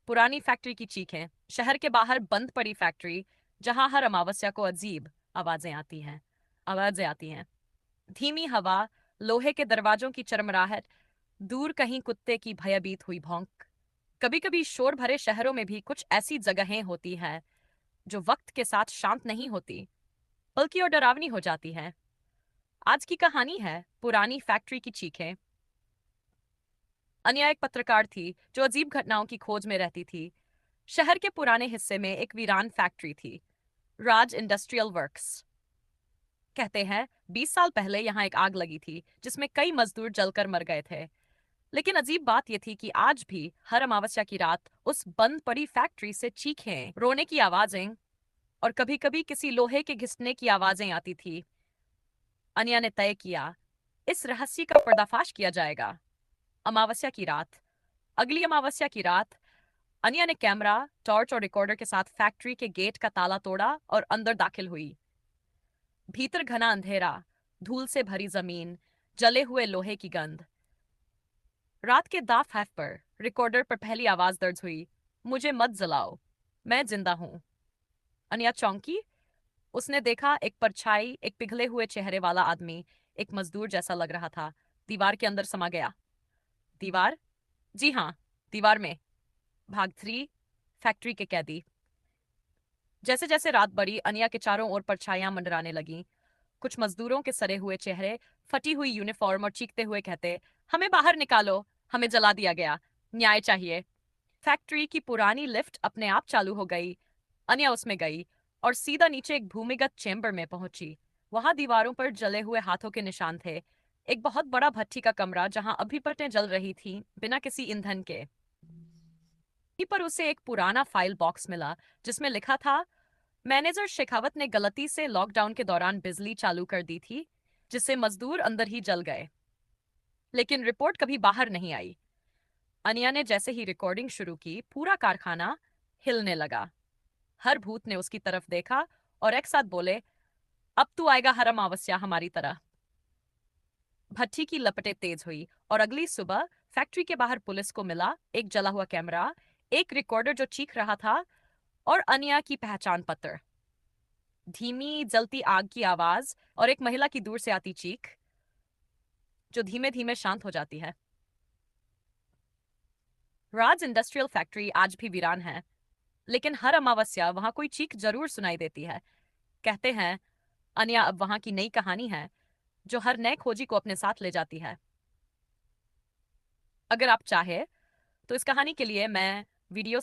पुरानी फैक्ट्री की चीखें, शहर के बाहर बंद पड़ी फैक्ट्री, जहां हर अमावस्या को अजीब आवाजें आती हैं। धीमी हवा, लोहे के दरवाजों की चरमराहट, दूर कहीं कुत्ते की भयभीत हुई भौंक। कभी कभी शोर भरे शहरों में भी कुछ ऐसी जगहें होती हैं जो वक्त के साथ शांत नहीं होती, बल्कि और डरावनी हो जाती हैं। आज की कहानी है पुरानी फैक्ट्री की चीखें। अन्या एक पत्रकार थी जो अजीब घटनाओं की खोज में रहती थी। शहर के पुराने हिस्से में एक वीरान फैक्ट्री थी, राज इंडस्ट्रियल वर्क्स। कहते हैं 20 साल पहले यहाँ एक आग लगी थी जिसमें कई मजदूर जलकर मर गए थे। लेकिन अजीब बात यह थी कि आज भी हर अमावस्या की रात उस बंद पड़ी फैक्ट्री से चीखें, रोने की आवाजें और कभी कभी किसी लोहे के घिसने की आवाजें आती थी। अनिया ने तय किया, इस रहस्य का पर्दाफाश किया जाएगा। अमावस्या की रात, अगली अमावस्या की रात, अनिया ने कैमरा, टॉर्च और रिकॉर्डर के साथ फैक्ट्री के गेट का ताला तोड़ा और अंदर दाखिल हुई। भीतर घना अंधेरा, धूल से भरी जमीन, जले हुए लोहे की गंध। रात के दाफ हैफ पर रिकॉर्डर पर पहली आवाज दर्ज हुई, मुझे मत जलाओ, मैं जिंदा हूं। अनिया चौंकी। उसने देखा एक परछाई, एक पिघले हुए चेहरे वाला आदमी, एक मजदूर जैसा लग रहा था, दीवार के अंदर समा गया। दीवार? जी हाँ, दीवार में। भाग 3, फैक्ट्री के कैदी। जैसे जैसे रात बढ़ी, अनिया के चारों ओर परछाइयां मंडराने लगीं। कुछ मजदूरों के सड़े हुए चेहरे, फटी हुई यूनिफॉर्म और चीखते हुए कहते, हमें बाहर निकालो, हमें जला दिया गया, न्याय चाहिए। फैक्ट्री की पुरानी लिफ्ट अपने आप चालू हो गई। अनिया उसमें गई और सीधा नीचे एक भूमिगत चेंबर में पहुंची। वहां दीवारों पर जले हुए हाथों के निशान थे। एक बहुत बड़ा भट्ठी का कमरा जहां अभी पटें जल रही थीं, बिना किसी ईंधन के। वहीं पर उसे एक पुराना फाइल बॉक्स मिला जिसमें लिखा था, मैनेजर शेखावत ने गलती से लॉकडाउन के दौरान बिजली चालू कर दी थी, जिससे मजदूर अंदर ही जल गए। लेकिन रिपोर्ट कभी बाहर नहीं आई। अनिया ने जैसे ही रिकॉर्डिंग शुरू की, पूरा कारखाना हिलने लगा। हर भूत ने उसकी तरफ देखा और एक साथ बोले, अब तू आएगा हर अमावस्या हमारी तरह। भट्टी की लपटें तेज हुई और अगली सुबह फैक्ट्री के बाहर पुलिस को मिला एक जला हुआ कैमरा, एक रिकॉर्डर जो चीख रहा था और अनिया की पहचान पत्र। धीमी जलती आग की आवाज और एक महिला की दूर से आती चीख जो धीमे धीमे शांत हो जाती है। राज इंडस्ट्रियल फैक्ट्री आज भी वीरान है, लेकिन हर अमावस्या वहां कोई चीख जरूर सुनाई देती है। कहते हैं अनिया अब वहां की नई कहानी है जो हर नए खोजी को अपने साथ ले जाती है। अगर आप चाहे तो इस कहानी के लिए मैं वीडियो